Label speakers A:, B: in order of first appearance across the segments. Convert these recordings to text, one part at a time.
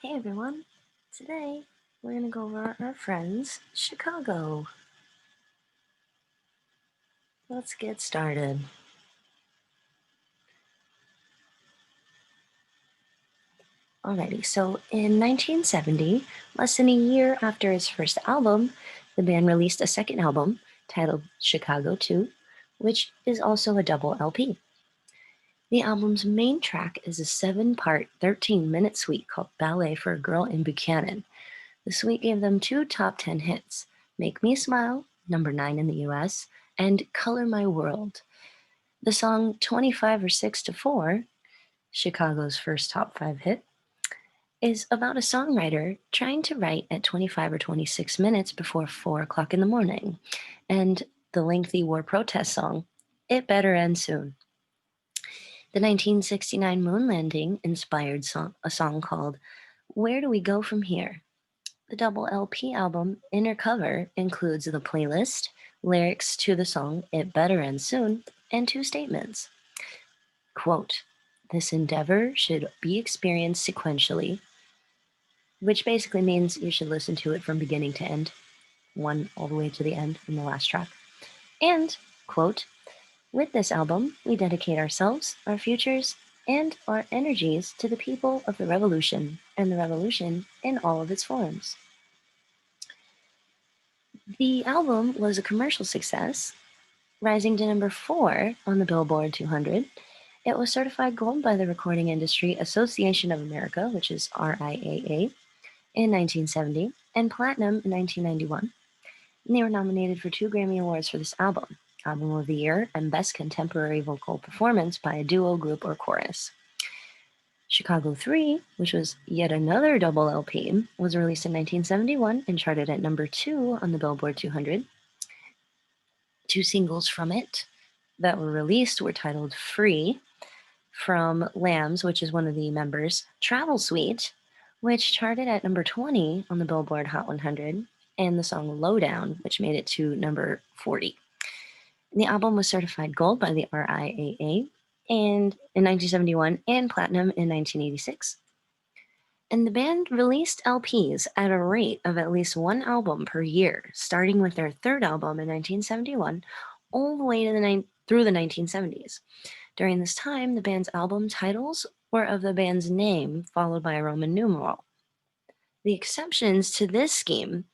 A: Hey everyone, today we're going to go over our friends, Chicago. Let's get started. Alrighty, so in 1970, less than a year after its first album, the band released a second album titled Chicago 2, which is also a double LP. The album's main track is a 7-part, 13-minute suite called Ballet for a Girl in Buchanan. The suite gave them two top 10 hits, Make Me Smile, number 9 in the US, and Color My World. The song 25 or 6 to 4, Chicago's first top 5 hit, is about a songwriter trying to write at 25 or 26 minutes before 4 o'clock in the morning. And the lengthy war protest song, It Better End Soon. The 1969 moon landing inspired a song called Where Do We Go From Here? The double LP album Inner Cover includes the playlist, lyrics to the song It Better End Soon, and two statements. Quote, this endeavor should be experienced sequentially, which basically means you should listen to it from beginning to end, one all the way to the end in the last track. And, quote, with this album, we dedicate ourselves, our futures, and our energies to the people of the revolution and the revolution in all of its forms. The album was a commercial success, rising to number 4 on the Billboard 200. It was certified gold by the Recording Industry Association of America, which is RIAA, in 1970, and platinum in 1991. And they were nominated for 2 Grammy Awards for this album, Album of the Year and Best Contemporary Vocal Performance by a Duo, Group, or Chorus. Chicago 3, which was yet another double LP, was released in 1971 and charted at number 2 on the Billboard 200. 2 singles from it that were released were titled Free from Lambs, which is one of the members, Travel Suite, which charted at number 20 on the Billboard Hot 100, and the song Lowdown, which made it to number 40. The album was certified gold by the RIAA and in 1971 and platinum in 1986. And the band released LPs at a rate of at least one album per year, starting with their third album in 1971 all the way to through the 1970s. During this time, the band's album titles were of the band's name followed by a Roman numeral. The exceptions to this scheme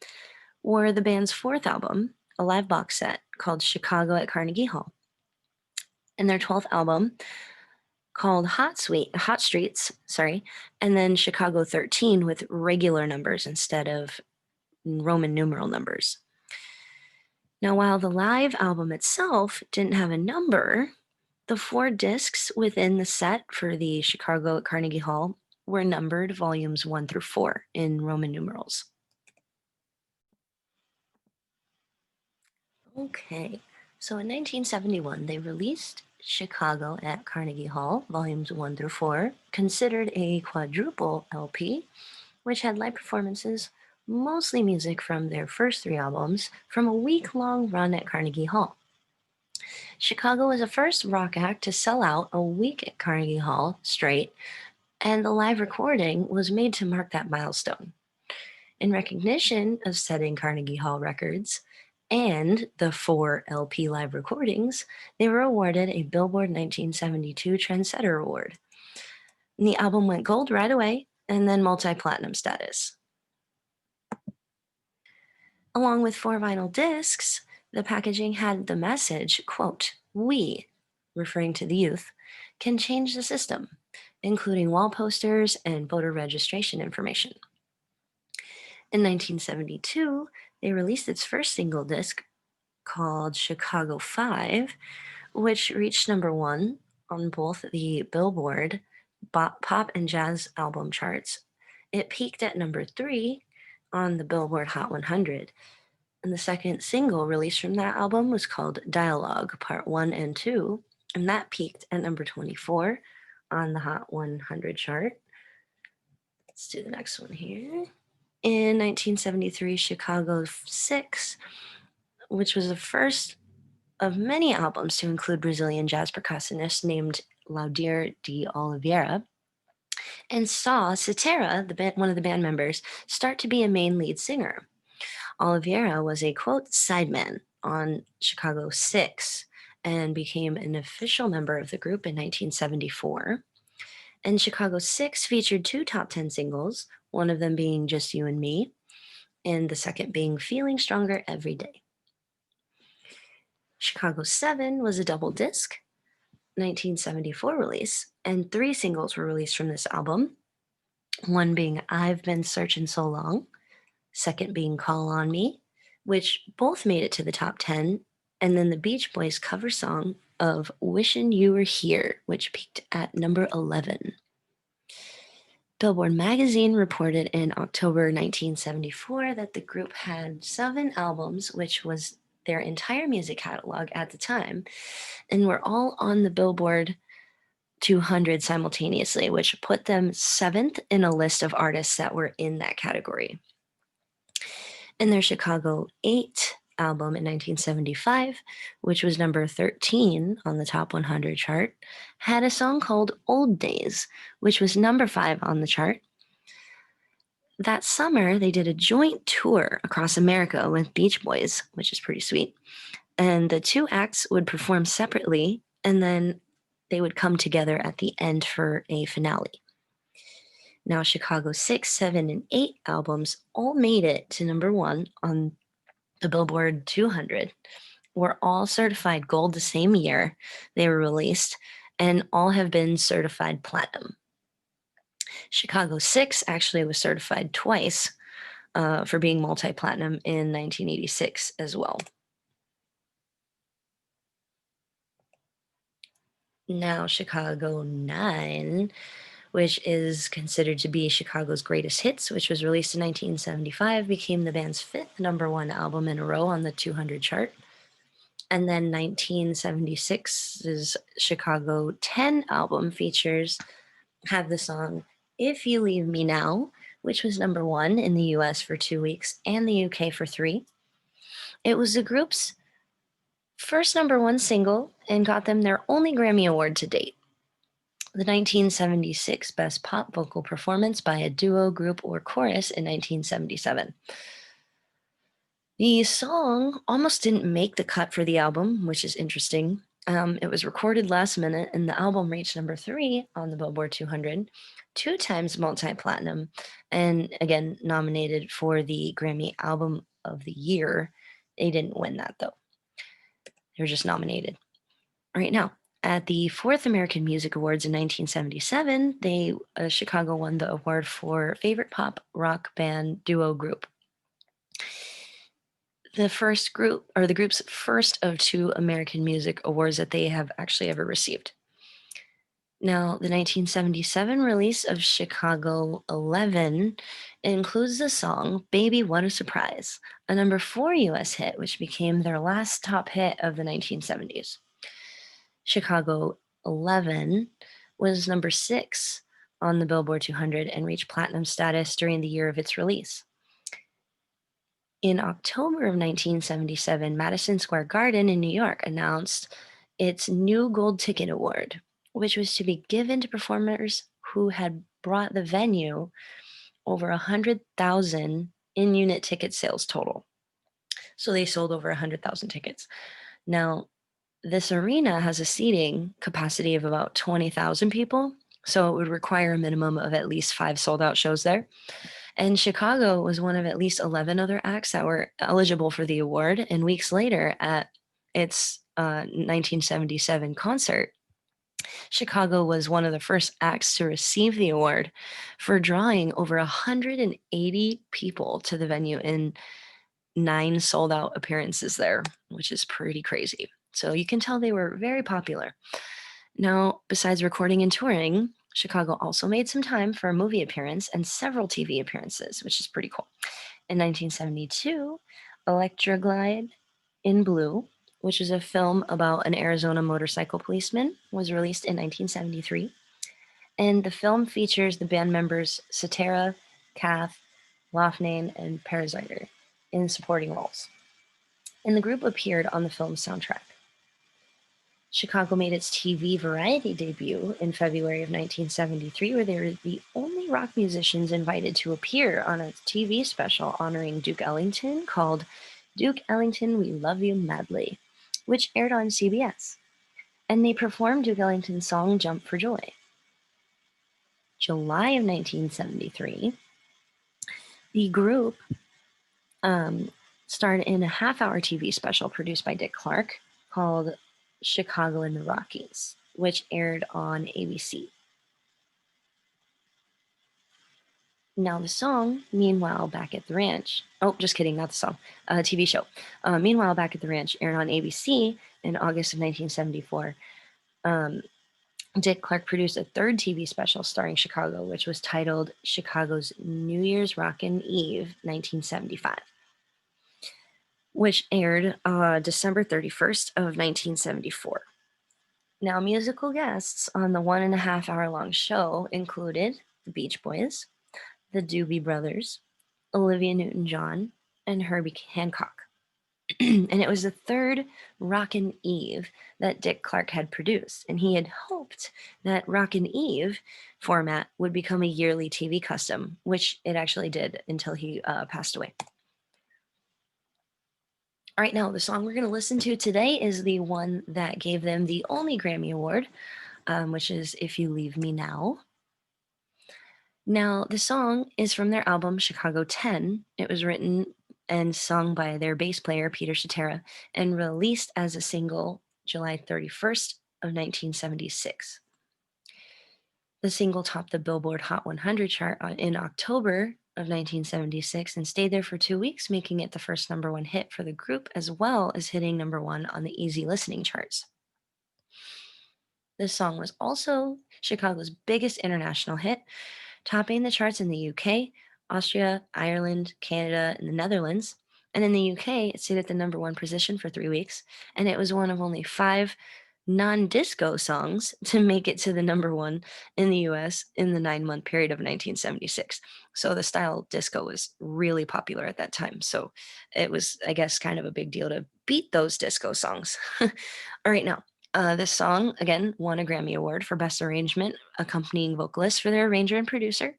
A: were the band's fourth album, a live box set called Chicago at Carnegie Hall, and their 12th album called Hot Streets, and then Chicago 13 with regular numbers instead of Roman numeral numbers. Now, while the live album itself didn't have a number, the 4 discs within the set for the Chicago at Carnegie Hall were numbered volumes 1 through 4 in Roman numerals. Okay, so in 1971, they released Chicago at Carnegie Hall, volumes 1 through 4, considered a quadruple LP, which had live performances, mostly music from their first 3 albums, from a week-long run at Carnegie Hall. Chicago was the first rock act to sell out a week at Carnegie Hall straight, and the live recording was made to mark that milestone. In recognition of setting Carnegie Hall records and the 4 LP live recordings, they were awarded a Billboard 1972 Trendsetter Award. And the album went gold right away and then multi-platinum status. Along with 4 vinyl discs, the packaging had the message, quote, we, referring to the youth, can change the system, including wall posters and voter registration information. In 1972, they released its first single disc called Chicago 5, which reached number 1 on both the Billboard pop and jazz album charts. It peaked at number 3 on the Billboard Hot 100. And the second single released from that album was called Dialogue Part 1 and 2, and that peaked at number 24 on the Hot 100 chart. Let's do the next one here. In 1973, Chicago 6, which was the first of many albums to include Brazilian jazz percussionist named Laudir de Oliveira, and saw Cetera, one of the band members, start to be a main lead singer. Oliveira was a quote sideman on Chicago 6 and became an official member of the group in 1974. And Chicago 6 featured two top 10 singles, one of them being Just You and Me, and the second being Feeling Stronger Every Day. Chicago 7 was a double disc, 1974 release, and three singles were released from this album, one being I've Been Searching So Long, second being Call on Me, which both made it to the top 10, and then the Beach Boys cover song of Wishin' You Were Here, which peaked at number 11. Billboard magazine reported in October 1974 that the group had 7 albums, which was their entire music catalog at the time, and were all on the Billboard 200 simultaneously, which put them 7th in a list of artists that were in that category. And their Chicago 8 album in 1975, which was number 13 on the top 100 chart, had a song called Old Days, which was number 5 on the chart. That summer, they did a joint tour across America with Beach Boys, which is pretty sweet. And the two acts would perform separately, and then they would come together at the end for a finale. Now, Chicago 6, 7, and 8 albums all made it to number 1 on the Billboard 200, were all certified gold the same year they were released, and all have been certified platinum. Chicago 6 actually was certified twice for being multi-platinum in 1986 as well. Now, Chicago 9, which is considered to be Chicago's greatest hits, which was released in 1975, became the band's 5th number 1 album in a row on the 200 chart. And then 1976's Chicago 10 album have the song If You Leave Me Now, which was number 1 in the US for 2 weeks and the UK for 3. It was the group's first number 1 single and got them their only Grammy Award to date, the 1976 Best Pop Vocal Performance by a Duo, Group, or Chorus in 1977. The song almost didn't make the cut for the album, which is interesting. It was recorded last minute, and the album reached number 3 on the Billboard 200, 2 times multi-platinum, and again nominated for the Grammy Album of the Year. They didn't win that though. They were just nominated. Right now, at the 4th American Music Awards in 1977, Chicago won the award for Favorite Pop Rock Band Duo Group. The group's first of 2 American Music Awards that they have actually ever received. Now, the 1977 release of Chicago 11 includes the song Baby What a Surprise, a number 4 US hit, which became their last top hit of the 1970s. Chicago 11 was number 6 on the Billboard 200 and reached platinum status during the year of its release. In October of 1977, Madison Square Garden in New York announced its new Gold Ticket Award, which was to be given to performers who had brought the venue over 100,000 in-unit ticket sales total. So they sold over 100,000 tickets. Now, this arena has a seating capacity of about 20,000 people, so it would require a minimum of at least 5 sold-out shows there. And Chicago was one of at least 11 other acts that were eligible for the award. And weeks later, at its 1977 concert, Chicago was one of the first acts to receive the award for drawing over 180 people to the venue in 9 sold out appearances there, which is pretty crazy. So you can tell they were very popular. Now, besides recording and touring, Chicago also made some time for a movie appearance and several TV appearances, which is pretty cool. In 1972, Electroglide in Blue, which is a film about an Arizona motorcycle policeman, was released in 1973. And the film features the band members Cetera, Kath, Loughnane, and Parasiter in supporting roles. And the group appeared on the film's soundtrack. Chicago made its TV variety debut in February of 1973, where they were the only rock musicians invited to appear on a TV special honoring Duke Ellington called Duke Ellington, We Love You Madly, which aired on CBS. And they performed Duke Ellington's song Jump for Joy. July of 1973, the group starred in a half-hour TV special produced by Dick Clark called Chicago in the Rockies, which aired on ABC. Now the song, Meanwhile Back at the Ranch, oh, just kidding, not the song, TV show. Meanwhile Back at the Ranch aired on ABC in August of 1974. Dick Clark produced a third TV special starring Chicago, which was titled Chicago's New Year's Rockin' Eve 1975, which aired December 31st of 1974. Now, musical guests on the 1.5 hour long show included the Beach Boys, the Doobie Brothers, Olivia Newton-John, and Herbie Hancock. And it was the third Rockin' Eve that Dick Clark had produced, and he had hoped that Rockin' Eve format would become a yearly TV custom, which it actually did until he passed away. All right, now the song we're going to listen to today is the one that gave them the only Grammy Award, which is If You Leave Me Now. Now, the song is from their album Chicago 10. It was written and sung by their bass player, Peter Cetera, and released as a single July 31st of 1976. The single topped the Billboard Hot 100 chart in October of 1976 and stayed there for 2 weeks, making it the first #1 hit for the group, as well as hitting #1 on the easy listening charts. This song was also Chicago's biggest international hit, topping the charts in the UK, Austria, Ireland, Canada, and the Netherlands. And in the UK, it stayed at the #1 position for 3 weeks, and it was one of only 5 non-disco songs to make it to the #1 in the US in the 9-month period of 1976. So the style disco was really popular at that time. So it was, I guess, kind of a big deal to beat those disco songs. All right, now, this song, again, won a Grammy Award for Best Arrangement, Accompanying Vocalist for their arranger and producer,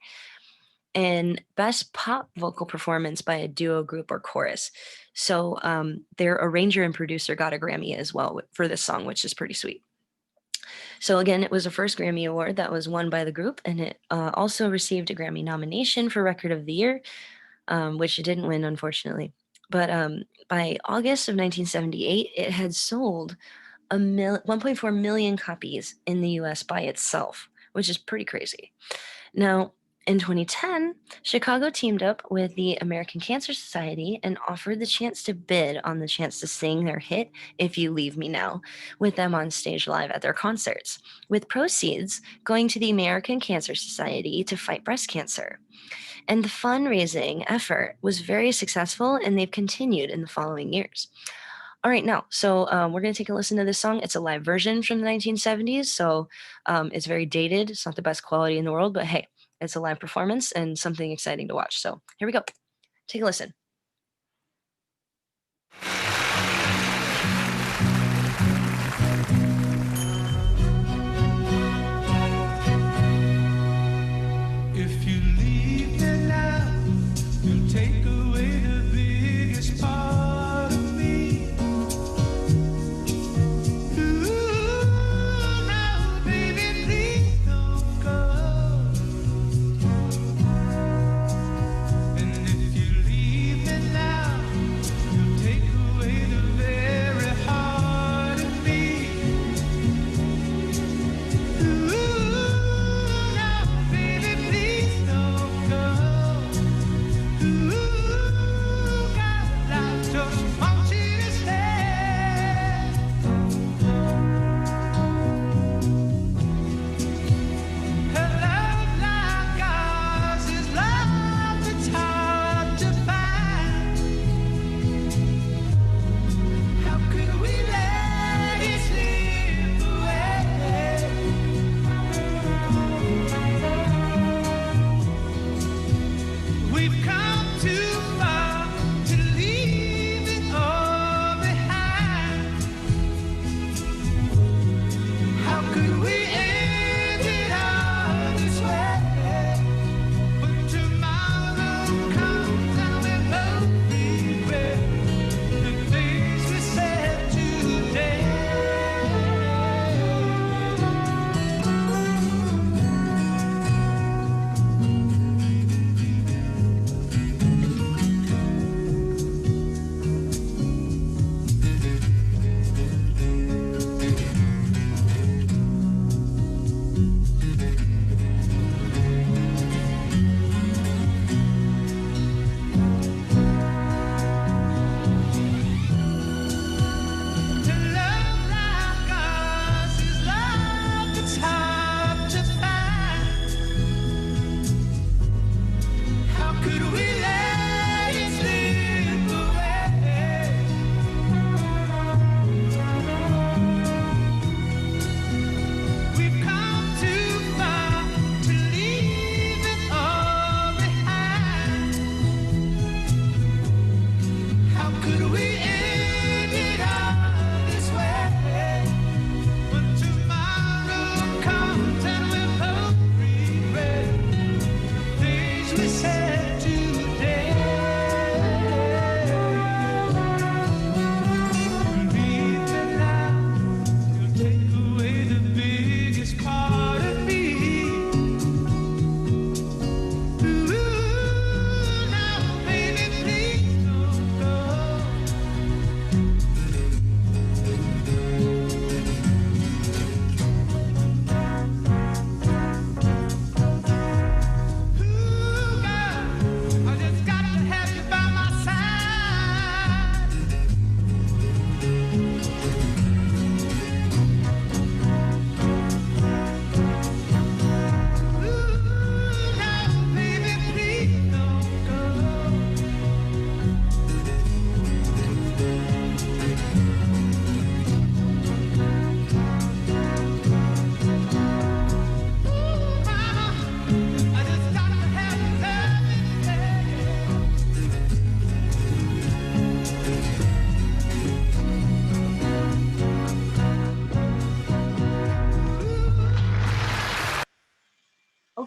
A: and Best Pop Vocal Performance by a Duo, Group, or Chorus. So their arranger and producer got a Grammy as well for this song, which is pretty sweet. So again, it was the first Grammy Award that was won by the group, and it also received a Grammy nomination for Record of the Year, which it didn't win, unfortunately. But by August of 1978, it had sold 1.4 million copies in the US by itself, which is pretty crazy. Now, in 2010, Chicago teamed up with the American Cancer Society and offered the chance to bid on the chance to sing their hit, If You Leave Me Now, with them on stage live at their concerts, with proceeds going to the American Cancer Society to fight breast cancer. And the fundraising effort was very successful, and they've continued in the following years. All right, now, so we're going to take a listen to this song. It's a live version from the 1970s, so it's very dated. It's not the best quality in the world, but hey, it's a live performance and something exciting to watch. So here we go. Take a listen.
B: If you leave me now, you'll take away the biggest part of me. Ooh, now, baby, please don't go. And if you leave me now, you'll take away the very heart of me. Ooh, now, baby, please don't go. Ooh, God, I just want you to stay. A love like ours is love that's hard to find. How could we let it slip away? We've come too far to leave it all behind.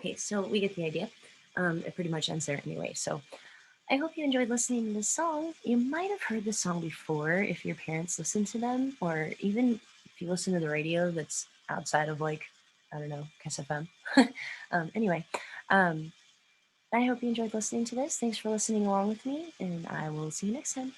A: Okay, so we get the idea. It pretty much ends there anyway. So I hope you enjoyed listening to this song. You might have heard this song before if your parents listened to them, or even if you listen to the radio that's outside of like, I don't know, Kiss FM. Anyway, um, I hope you enjoyed listening to this. Thanks for listening along with me, and I will see you next time.